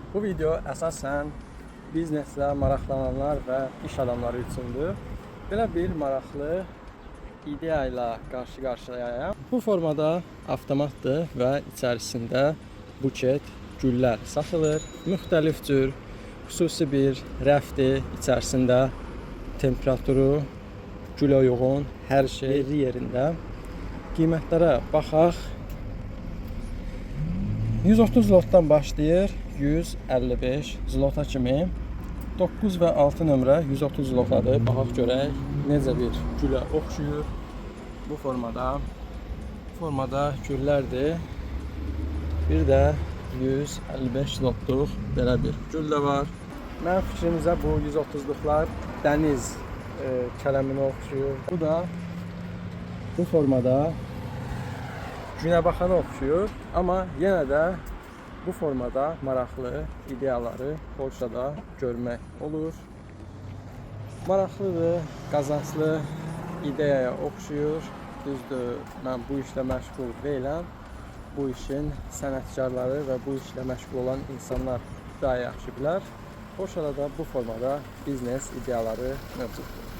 Bu video əsasən bizneslə maraqlananlar və iş adamları üçündür. Belə bir maraqlı ideya ilə qarşı-qarşıyayam. Bu formada avtomatdır və içərisində buket güllər satılır. Müxtəlif cür xüsusi bir rəfdir. İçərisində temperaturu, gülə uyğun hər şey yerində. Qiymətlərə baxaq. 130 zlotdan başlayır 155 zlota kimi. 9 və 6 nömrə 130 zlotadır. Baxaq görək necə bir gülə oxşuyur. Bu formada güllərdir. Bir də 155 zlotluq belə bir gül də var. Mənim fikrimcə bu 130'luqlar dəniz kələminə oxşuyur. Bu da bu formada günə baxana oxşuyur, amma yenə də bu formada maraqlı ideyaları Polşada görmək olur. Maraqlıdır, qazanclı ideyaya oxşuyur. Düzdür, mən bu işlə məşğul deyiləm. Bu işin sənətkarları və bu işlə məşğul olan insanlar daha yaxşı bilər. Polşada da bu formada biznes ideyaları mövcuddur.